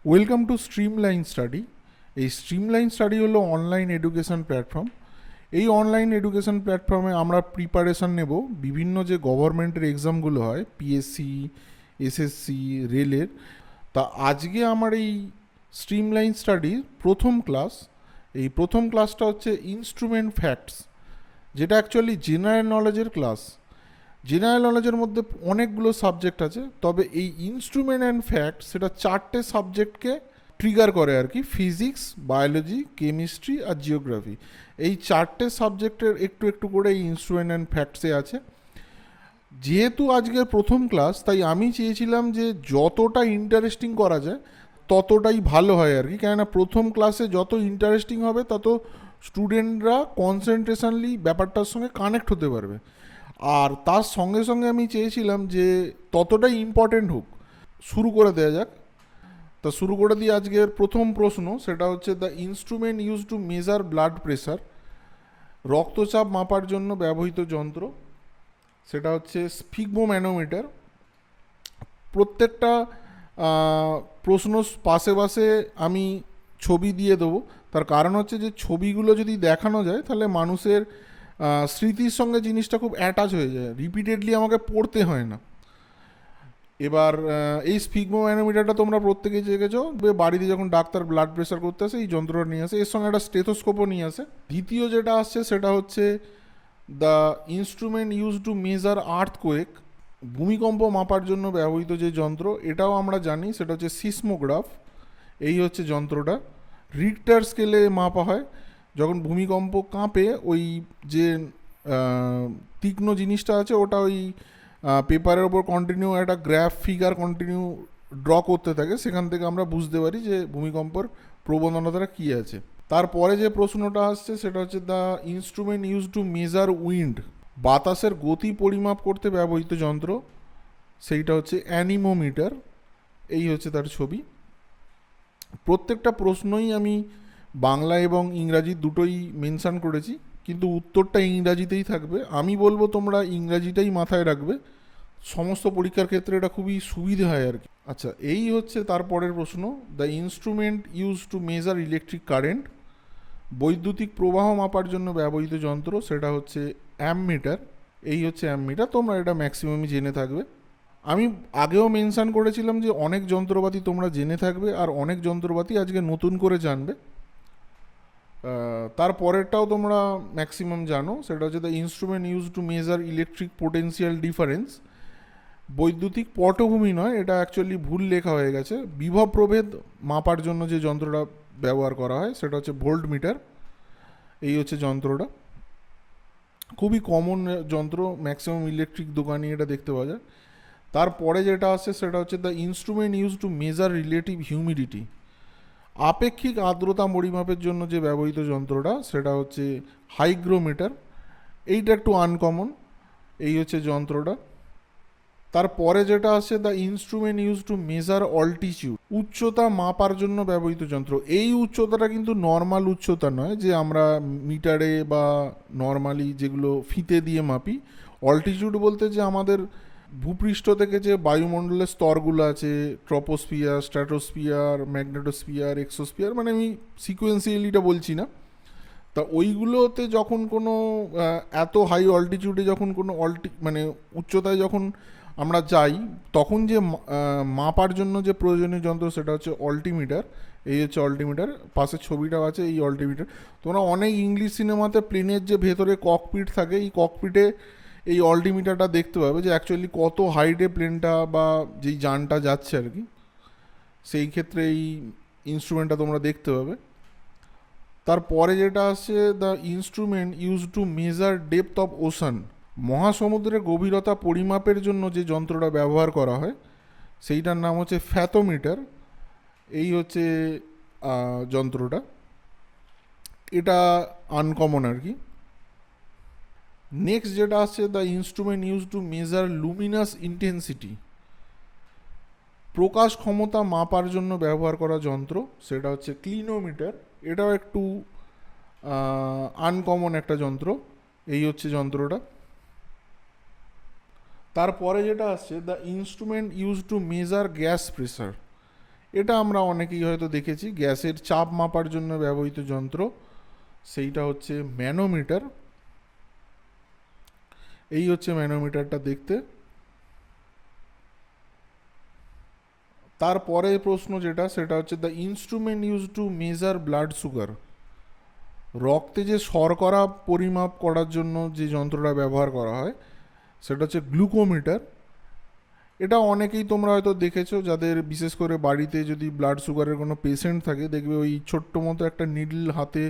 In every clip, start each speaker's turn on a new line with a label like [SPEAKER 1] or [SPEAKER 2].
[SPEAKER 1] Welcome to streamline study. এই streamline study হলো online education platform. এই অনলাইন এডুকেশন প্ল্যাটফর্মে আমরা প্রিপারেশান নেব বিভিন্ন যে গভর্নমেন্টের এক্সামগুলো হয়, পিএসসি, এসএসসি, রেলের। তা আজকে আমার এই স্ট্রিমলাইন স্টাডির প্রথম ক্লাস। এই প্রথম ক্লাসটা হচ্ছে ইনস্ট্রুমেন্ট ফ্যাক্টস, যেটা অ্যাকচুয়ালি জেনারেল নলেজের ক্লাস। জেনারেল নলেজের মধ্যে অনেকগুলো সাবজেক্ট আছে, তবে এই ইনস্ট্রুমেন্ট অ্যান্ড ফ্যাক্ট সেটা 4টে সাবজেক্টকে ট্রিগার করে আর কি: ফিজিক্স, বায়োলজি, কেমিস্ট্রি আর জিওগ্রাফি। এই 4টে সাবজেক্টের একটু একটু করে এই ইনস্ট্রুমেন্ট অ্যান্ড ফ্যাক্টসে আছে। যেহেতু আজকের প্রথম ক্লাস, তাই আমি চেয়েছিলাম যে যতটা ইন্টারেস্টিং করা যায় ততটাই ভালো হয় আর কি। কেননা প্রথম ক্লাসে যত ইন্টারেস্টিং হবে তত স্টুডেন্টরা কনসেন্ট্রেশনলি ব্যাপারটার সঙ্গে কানেক্ট হতে পারবে। আর তার সঙ্গে সঙ্গে আমি চেয়েছিলাম যে ততটাই ইম্পর্টেন্ট হোক। শুরু করে দেওয়া যাক। তা শুরু করে দিয়ে আজকের প্রথম প্রশ্ন, সেটা হচ্ছে the instrument use to measure blood pressure. রক্তচাপ মাপার জন্য ব্যবহৃত যন্ত্র সেটা হচ্ছে স্ফিগমোম্যানোমিটার। প্রত্যেকটা প্রশ্ন পাশে পাশে আমি ছবি দিয়ে দেবো। তার কারণ হচ্ছে যে ছবিগুলো যদি দেখানো যায় তাহলে মানুষের স্মৃতির সঙ্গে জিনিসটা খুব অ্যাটাচ হয়ে যায়, রিপিটেডলি আমাকে পড়তে হয় না। এবার এই স্ফিগমোম্যানোমিটারটা তোমরা প্রত্যেকেই দেখেছো, বাড়িতে যখন ডাক্তার ব্লাড প্রেশার করতে আসে এই যন্ত্রটা নিয়ে আসে, এর সঙ্গে একটা স্টেথোস্কোপও নিয়ে আসে। দ্বিতীয় যেটা আসছে সেটা হচ্ছে the instrument use to measure earthquake. ভূমিকম্প মাপার জন্য ব্যবহৃত যে যন্ত্র, এটাও আমরা জানি, সেটা হচ্ছে সিসমোগ্রাফ। এই হচ্ছে যন্ত্রটা। রিক্টার স্কেলে মাপা হয়। যখন ভূমিকম্প কাঁপে, ওই যে তীক্ষ্ণ জিনিসটা আছে ওটা ওই পেপারের ওপর কন্টিনিউ একটা গ্রাফ ফিগার কন্টিনিউ ড্র করতে থাকে, সেখান থেকে আমরা বুঝতে পারি যে ভূমিকম্পর প্রবণতাটা কী আছে। তারপরে যে প্রশ্নটা আসছে সেটা হচ্ছে the instrument use to measure wind. বাতাসের গতি পরিমাপ করতে ব্যবহৃত যন্ত্র সেইটা হচ্ছে অ্যানিমোমিটার। এই হচ্ছে তার ছবি। প্রত্যেকটা প্রশ্নই আমি বাংলা এবং ইংরাজি দুটোই মেনশান করেছি, কিন্তু উত্তরটা ইংরাজিতেই থাকবে। আমি বলবো তোমরা ইংরাজিটাই মাথায় রাখবে, সমস্ত পরীক্ষার ক্ষেত্রে এটা খুবই সুবিধে হয় আর কি। আচ্ছা, এই হচ্ছে তারপরের প্রশ্ন, the instrument use to measure electric current. বৈদ্যুতিক প্রবাহ মাপার জন্য ব্যবহৃত যন্ত্র সেটা হচ্ছে অ্যামমিটার। এই হচ্ছে অ্যামমিটার, তোমরা এটা ম্যাক্সিমামই জেনে থাকবে। আমি আগেও মেনশান করেছিলাম যে অনেক যন্ত্রপাতি তোমরা জেনে থাকবে আর অনেক যন্ত্রপাতি আজকে নতুন করে জানবে। তারপরেরটাও তোমরা ম্যাক্সিমাম জানো, সেটা হচ্ছে the instrument use to measure electric potential difference. বৈদ্যুতিক পটভূমি নয়, এটা অ্যাকচুয়ালি ভুল লেখা হয়ে গেছে। বিভব প্রভেদ মাপার জন্য যে যন্ত্রটা ব্যবহার করা হয় সেটা হচ্ছে ভোল্ট মিটার। এই হচ্ছে যন্ত্রটা, খুবই কমন যন্ত্র, ম্যাক্সিমাম ইলেকট্রিক দোকানে এটা দেখতে পাওয়া যায়। তারপরে যেটা আসছে সেটা হচ্ছে the instrument use to measure relative humidity. আপেক্ষিক আর্দ্রতা পরিমাপের জন্য যে ব্যবহৃত যন্ত্রটা সেটা হচ্ছে হাইগ্রোমিটার। এইটা একটু আনকমন। এই হচ্ছে যন্ত্রটা। তারপরে যেটা আসছে the instrument use to measure altitude. উচ্চতা মাপার জন্য ব্যবহৃত যন্ত্র। এই উচ্চতাটা কিন্তু নর্মাল উচ্চতা নয় যে আমরা মিটারে বা নর্মালি যেগুলো ফিতে দিয়ে মাপি। অল্টিটিউড বলতে যে আমাদের ভূপৃষ্ঠ থেকে যে বায়ুমণ্ডলের স্তরগুলো আছে, ট্রপোস্ফিয়ার, স্ট্র্যাটোস্ফিয়ার, ম্যাগনেটোস্ফিয়ার, এক্সোস্ফিয়ার, মানে আমি সিকোয়েন্সিয়ালিটা বলছি না। তা ওইগুলোতে যখন কোনো এত হাই অল্টিটিউডে যখন কোনো মানে উচ্চতায় যখন আমরা যাই, তখন যে মাপার জন্য যে প্রয়োজনীয় যন্ত্র সেটা হচ্ছে অল্টিমিটার। এই হচ্ছে অল্টিমিটার, পাশের ছবিটাও আছে এই অল্টিমিটার। তোমরা অনেক ইংলিশ সিনেমাতে প্লেনের যে ভেতরে ককপিট থাকে, এই ককপিটে এই অল্টিমিটারটা দেখতে পাবে যে অ্যাকচুয়ালি কত হাইটে প্লেনটা বা যেই যানটা যাচ্ছে আর কি, সেই ক্ষেত্রে এই ইনস্ট্রুমেন্টটা তোমরা দেখতে পাবে। তারপরে যেটা আসছে the instrument use to measure depth of ocean. মহাসমুদ্রের গভীরতা পরিমাপের জন্য যে যন্ত্রটা ব্যবহার করা হয় সেইটার নাম হচ্ছে ফ্যাথোমিটার। এই হচ্ছে যন্ত্রটা, এটা আনকমন আর কি। নেক্সট যেটা আসছে the instrument use to measure luminous intensity. প্রকাশ ক্ষমতা মাপার জন্য ব্যবহার করা যন্ত্র সেটা হচ্ছে ক্লিনোমিটার। এটাও একটু আনকমন একটা যন্ত্র। এই হচ্ছে যন্ত্রটা। তারপরে যেটা আসছে the instrument use to measure gas pressure. এটা আমরা অনেকেই হয়তো দেখেছি, গ্যাসের চাপ মাপার জন্য ব্যবহৃত যন্ত্র, সেইটা হচ্ছে ম্যানোমিটার। এই হচ্ছে ম্যানোমিটারটা দেখতে। তারপরে প্রশ্ন যেটা, সেটা হচ্ছে the instrument use to measure blood sugar. রক্তে যে শর্করা পরিমাপ করার জন্য যে যন্ত্রটা ব্যবহার করা হয় সেটা হচ্ছে গ্লুকোমিটার। এটা অনেকেই তোমরা হয়তো দেখেছো, যাদের বিশেষ করে বাড়িতে যদি ব্লাড সুগারের কোনো পেশেন্ট থাকে, দেখবে ওই ছোট্ট মতো একটা নিডল হাতে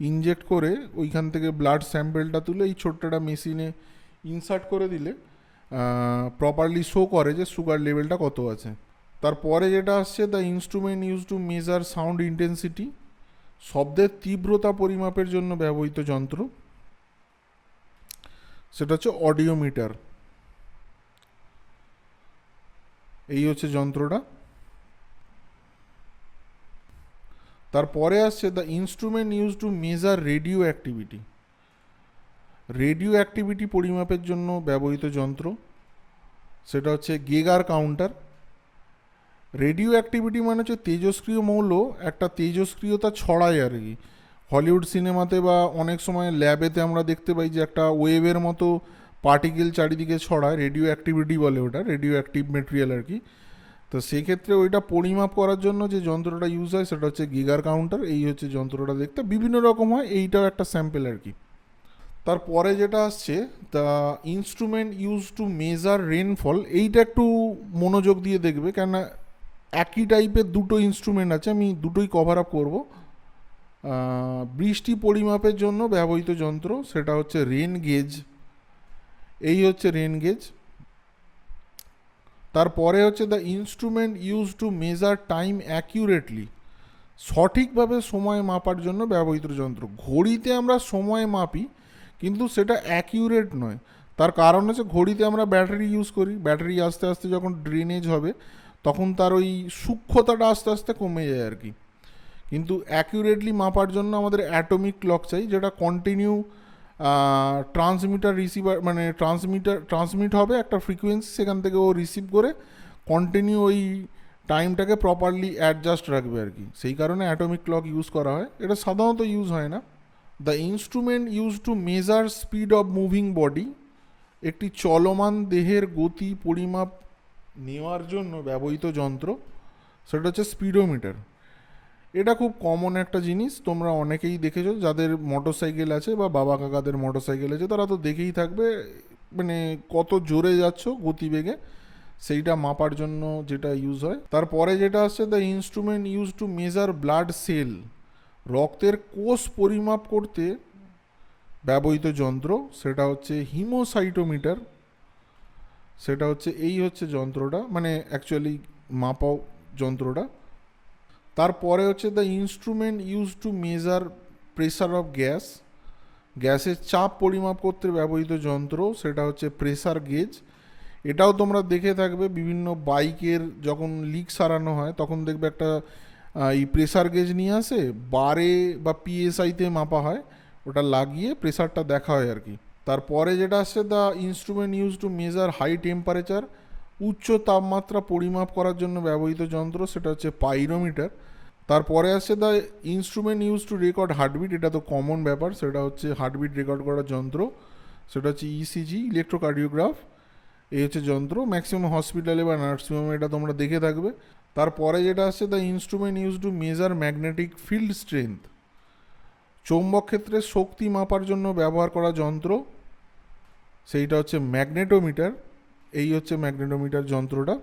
[SPEAKER 1] ইনজেক্ট করে ওইখান থেকে ব্লাড স্যাম্পেলটা তুলে এই ছোট্ট একটা মেশিনে ইনসার্ট করে দিলে প্রপারলি শো করে যে সুগার লেভেলটা কত আছে। তারপরে যেটা আসছে the instrument use to measure sound intensity, শব্দের তীব্রতা পরিমাপের জন্য ব্যবহৃত যন্ত্র, সেটা হচ্ছে অডিওমিটার। এই হচ্ছে যন্ত্রটা। তারপরে আসছে the instrument use to measure radio activity, radio activity পরিমাপের জন্য ব্যবহৃত যন্ত্র, সেটা হচ্ছে গেগার কাউন্টার। রেডিও অ্যাক্টিভিটি মানে হচ্ছে তেজস্ক্রিয় মৌল একটা তেজস্ক্রিয়তা ছড়ায় আর কি। হলিউড সিনেমাতে বা অনেক সময় ল্যাবেতে আমরা দেখতে পাই যে একটা ওয়েভের মতো পার্টিকেল চারিদিকে ছড়ায়, রেডিও অ্যাক্টিভিটি বলে ওটা, রেডিও অ্যাক্টিভ মেটেরিয়াল আর কি। তো সেক্ষেত্রে ওইটা পরিমাপ করার জন্য যে যন্ত্রটা ইউজ হয় সেটা হচ্ছে গিগার কাউন্টার। এই হচ্ছে যন্ত্রটা দেখতে, বিভিন্ন রকম হয়, এইটাও একটা স্যাম্পেল আর কি। তারপরে যেটা আসছে the instrument use to measure rainfall. এইটা একটু মনোযোগ দিয়ে দেখবে, কেননা একই টাইপের দুটো ইনস্ট্রুমেন্ট আছে, আমি দুটোই কভার আপ করবো। বৃষ্টি পরিমাপের জন্য ব্যবহৃত যন্ত্র সেটা হচ্ছে রেন গেজ। এই হচ্ছে রেন গেজ। তারপরে হচ্ছে the instrument use to measure time accurately, সঠিকভাবে সময় মাপার জন্য ব্যবহৃত যন্ত্র। ঘড়িতে আমরা সময় মাপি কিন্তু সেটা অ্যাকিউরেট নয়। তার কারণ হচ্ছে ঘড়িতে আমরা ব্যাটারি ইউজ করি, ব্যাটারি আস্তে আস্তে যখন ড্রেনেজ হবে তখন তার ওই সূক্ষ্মতাটা আস্তে আস্তে কমে যায় আর কি। কিন্তু অ্যাকিউরেটলি মাপার জন্য আমাদের অ্যাটমিক ক্লক চাই, যেটা কন্টিনিউ ট্রান্সমিটার রিসিভার, মানে ট্রান্সমিট হবে একটা ফ্রিকোয়েন্সি, সেখান থেকে ও রিসিভ করে কন্টিনিউ ওই টাইমটাকে প্রপারলি অ্যাডজাস্ট রাখবে আর কি। সেই কারণে অ্যাটমিক ক্লক ইউজ করা হয়, এটা সাধারণত ইউজ হয় না। The instrument use to measure speed of moving body, একটি চলমান দেহের গতি পরিমাপ নেওয়ার জন্য ব্যবহৃত যন্ত্র, সেটা হচ্ছে স্পিডোমিটার। এটা খুব কমন একটা জিনিস, তোমরা অনেকেই দেখেছো, যাদের মোটর সাইকেল আছে বা বাবা কাকাদের মোটর সাইকেল আছে তারা তো দেখেই থাকবে, মানে কত জোরে যাচ্ছ গতিবেগে, সেইটা মাপার জন্য যেটা ইউজ হয়। তারপরে যেটা আসছে the instrument use to measure blood cell, রক্তের কোষ পরিমাপ করতে ব্যবহৃত যন্ত্র, সেটা হচ্ছে হিমোসাইটোমিটার। সেটা হচ্ছে এই হচ্ছে যন্ত্রটা, মানে অ্যাকচুয়ালি মাপাও যন্ত্রটা। তারপরে হচ্ছে the instrument use to measure pressure of gas, গ্যাসের চাপ পরিমাপ করতে ব্যবহৃত যন্ত্র, সেটা হচ্ছে প্রেসার গেজ। এটাও তোমরা দেখে থাকবে, বিভিন্ন বাইকের যখন লিক সারানো হয় তখন দেখবে একটা এই প্রেসার গেজ নিয়ে আসে, বারে বা পিএসআইতে মাপা হয়, ওটা লাগিয়ে প্রেসারটা দেখা হয় আর কি। তারপরে যেটা আসছে the instrument use to measure high temperature, উচ্চ তাপমাত্রা পরিমাপ করার জন্য ব্যবহৃত যন্ত্র, সেটা হচ্ছে পাইরোমিটার। তারপরে আসছে the instrument use two record heartbeat, এটা তো কমন ব্যাপার, সেটা হচ্ছে হার্টবিট রেকর্ড করার যন্ত্র, সেটা হচ্ছে ইসিজি, ইলেকট্রোকার্ডিওগ্রাফ। এই হচ্ছে যন্ত্র, ম্যাক্সিমাম হসপিটালে বা নার্সিংহোমে এটা তোমরা দেখে থাকবে। তারপরে যেটা আসছে the instrument use to measure magnetic field strength, চৌম্বক ক্ষেত্রে শক্তি মাপার জন্য ব্যবহার করা যন্ত্র, সেইটা হচ্ছে ম্যাগনেটোমিটার। এই হচ্ছে ম্যাগনেটোমিটার যন্ত্রটা।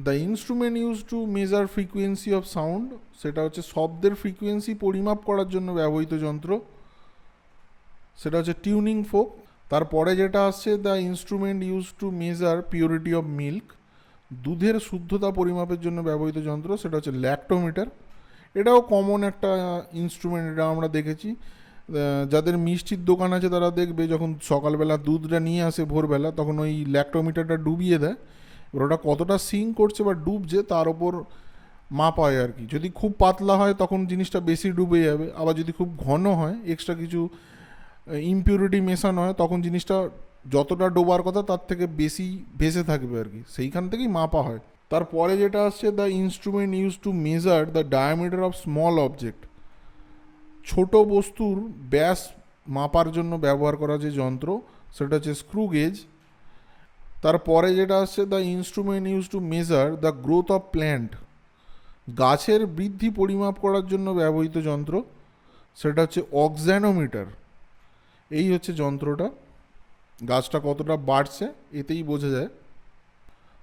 [SPEAKER 1] The instrument use to measure frequency of sound, সেটা হচ্ছে শব্দের ফ্রিকোয়েন্সি পরিমাপ করার জন্য ব্যবহৃত যন্ত্র, সেটা হচ্ছে টিউনিং ফোক। তারপরে যেটা আসছে the instrument use to measure purity of milk, দুধের শুদ্ধতা পরিমাপের জন্য ব্যবহৃত যন্ত্র, সেটা হচ্ছে ল্যাক্টোমিটার। এটাও কমন একটা ইনস্ট্রুমেন্ট, এটা আমরা দেখেছি, যাদের মিষ্টির দোকান আছে তারা দেখবে যখন সকালবেলা দুধটা নিয়ে আসে ভোরবেলা, তখন ওই ল্যাক্টোমিটারটা ডুবিয়ে দেয়, এবার ওটা কতটা সিং করছে বা ডুবছে তার ওপর মাপ হয় আর কি। যদি খুব পাতলা হয় তখন জিনিসটা বেশি ডুবে যাবে, আবার যদি খুব ঘন হয়, এক্সট্রা কিছু ইমপিউরিটি মেশানো হয়, তখন জিনিসটা যতটা ডোবার কথা তার থেকে বেশি ভেসে থাকবে আর কি, সেইখান থেকেই মাপা হয়। তারপরে যেটা আসছে the instrument use to measure the diameter of small object, ছোট বস্তুর ব্যাস মাপার জন্য ব্যবহার করা যে যন্ত্র সেটা হচ্ছে স্ক্রু গেজ। তারপরে যেটা আসছে the instrument use to measure the growth of plant, গাছের বৃদ্ধি পরিমাপ করার জন্য ব্যবহৃত যন্ত্র সেটা হচ্ছে অক্সানোমিটার। এই হচ্ছে যন্ত্রটা, গাছটা কতটা বাড়ছে এতেই বোঝা যায়।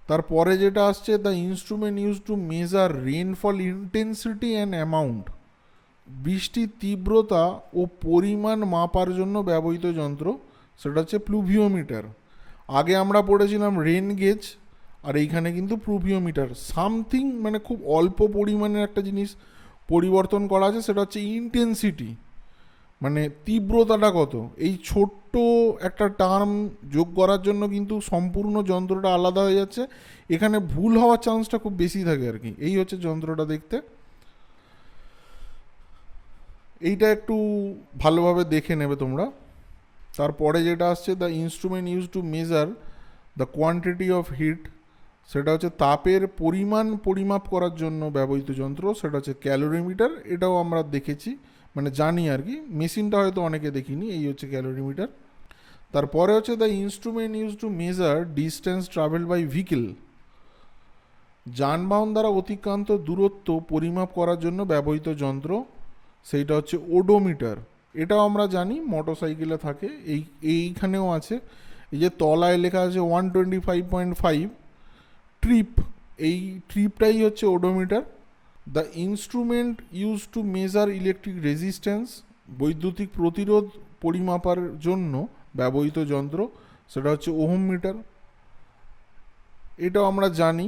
[SPEAKER 1] তারপরে যেটা আসছে the instrument use to measure rainfall intensity and amount, বৃষ্টির তীব্রতা ও পরিমাণ মাপার জন্য ব্যবহৃত যন্ত্র সেটা হচ্ছে প্লুভিওমিটার। আগে আমরা পড়েছিলাম রেন গেজ, আর এইখানে কিন্তু প্লুভিওমিটার। সামথিং মানে খুব অল্প পরিমাণের একটা জিনিস পরিবর্তন করা আছে, সেটা হচ্ছে ইন্টেন্সিটি, মানে তীব্রতাটা কত। এই ছোট্ট একটা টার্ম যোগ করার জন্য কিন্তু সম্পূর্ণ যন্ত্রটা আলাদা হয়ে যাচ্ছে, এখানে ভুল হওয়ার চান্সটা খুব বেশি থাকে আর কি। এই হচ্ছে যন্ত্রটা দেখতে, এইটা একটু ভালোভাবে দেখে নেবে তোমরা। তারপরে যেটা আসছে the instrument use to measure the quantity of heat, সেটা হচ্ছে তাপের পরিমাণ পরিমাপ করার জন্য ব্যবহৃত যন্ত্র সেটা হচ্ছে ক্যালোরিমিটার। এটাও আমরা দেখেছি, মানে জানি আর কি, মেশিনটা হয়তো অনেকে দেখিনি। এই হচ্ছে ক্যালোরিমিটার। তারপরে হচ্ছে the instrument use to measure distance travel by vehicle, যানবাহন দ্বারা অতিক্রান্ত দূরত্ব পরিমাপ করার জন্য ব্যবহৃত যন্ত্র সেইটা হচ্ছে ওডোমিটার। এটাও আমরা জানি মোটরসাইকেলে থাকে, এইখানেও আছে। এই যে তলায় লেখা আছে 125.5 ট্রিপ, এই ট্রিপটাই হচ্ছে odometer. The instrument use to measure electric resistance, বৈদ্যুতিক প্রতিরোধ পরিমাপার জন্য ব্যবহৃত যন্ত্র সেটা হচ্ছে ওহম মিটার। এটাও আমরা জানি,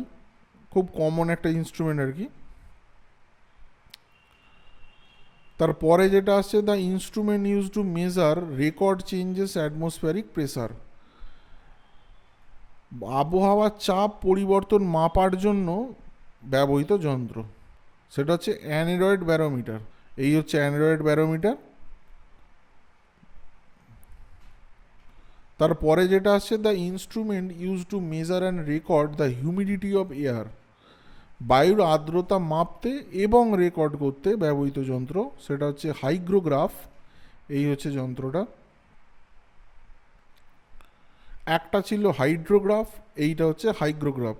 [SPEAKER 1] খুব কমন একটা ইনস্ট্রুমেন্ট আর কি। তারপরে যেটা আসছে the instrument use to measure record changes atmospheric pressure, আবহাওয়ার চাপ পরিবর্তন মাপার জন্য ব্যবহৃত যন্ত্র সেটা হচ্ছে অ্যানেরয়েড ব্যারোমিটার। এই হচ্ছে অ্যানেরয়েড ব্যারোমিটার। তারপরে যেটা আসছে the instrument use to measure and record the humidity of air, বায়ুর আর্দ্রতা মাপতে এবং রেকর্ড করতে ব্যবহৃত যন্ত্র সেটা হচ্ছে হাইগ্রোগ্রাফ। এই হচ্ছে যন্ত্রটা, একটা ছিল হাইড্রোগ্রাফ, এইটা হচ্ছে hygrograph.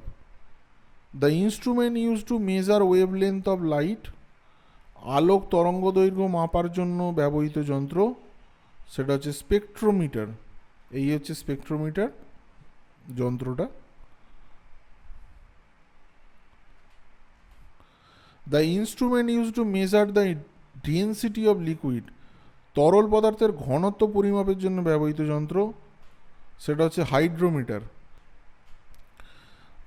[SPEAKER 1] The instrument use to measure wavelength of light, আলোক তরঙ্গ দৈর্ঘ্য মাপার জন্য ব্যবহৃত যন্ত্র সেটা হচ্ছে স্পেকট্রোমিটার। এই হচ্ছে স্পেকট্রোমিটার যন্ত্রটা। The instrument use to measure the density of liquid, তরল পদার্থের ঘনত্ব পরিমাপের জন্য ব্যবহৃত যন্ত্র সেটা হচ্ছে হাইড্রোমিটার।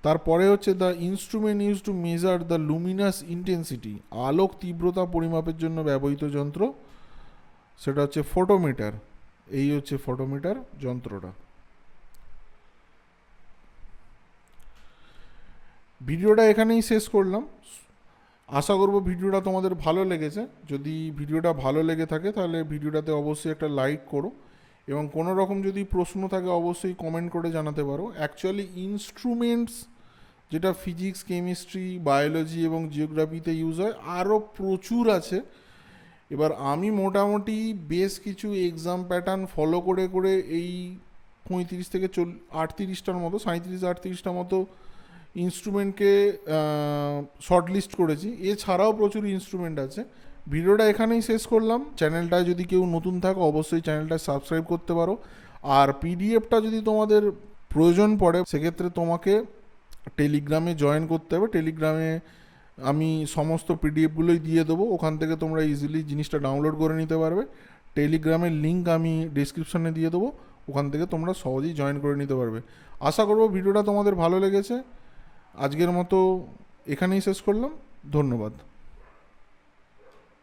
[SPEAKER 1] তারপরে হচ্ছে the instrument use to measure the luminous intensity, আলোক তীব্রতা পরিমাপের জন্য ব্যবহৃত যন্ত্র সেটা হচ্ছে ফোটোমিটার। এই হচ্ছে ফোটোমিটার যন্ত্রটা। ভিডিওটা এখানেই শেষ করলাম। আশা করব ভিডিওটা তোমাদের ভালো লেগেছে। যদি ভিডিওটা ভালো লেগে থাকে তাহলে ভিডিওটাতে অবশ্যই একটা লাইক করো, এবং কোনো রকম যদি প্রশ্ন থাকে অবশ্যই কমেন্ট করে জানাতে পারো। অ্যাকচুয়ালি ইনস্ট্রুমেন্টস যেটা ফিজিক্স, কেমিস্ট্রি, বায়োলজি এবং জিওগ্রাফিতে ইউজ হয় আরও প্রচুর আছে। এবার আমি মোটামুটি বেশ কিছু এক্সাম প্যাটার্ন ফলো করে করে এই 35 থেকে 38টার মতো, 37-38টার মতো ইনস্ট্রুমেন্টকে শর্টলিস্ট করেছি। এছাড়াও প্রচুর ইনস্ট্রুমেন্ট আছে। ভিডিওটা এখানেই শেষ করলাম। চ্যানেলটায় যদি কেউ নতুন থাকো অবশ্যই চ্যানেলটা সাবস্ক্রাইব করতে পারো। আর পিডিএফটা যদি তোমাদের প্রয়োজন পড়ে সেক্ষেত্রে তোমাকে টেলিগ্রামে জয়েন করতে হবে। টেলিগ্রামে আমি সমস্ত পিডিএফগুলোই দিয়ে দেবো, ওখান থেকে তোমরা ইজিলি জিনিসটা ডাউনলোড করে নিতে পারবে। টেলিগ্রামের লিঙ্ক আমি ডিসক্রিপশানে দিয়ে দেবো, ওখান থেকে তোমরা সহজেই জয়েন করে নিতে পারবে। আশা করবো ভিডিওটা তোমাদের ভালো লেগেছে। আজকের মতো এখানেই শেষ করলাম, ধন্যবাদ।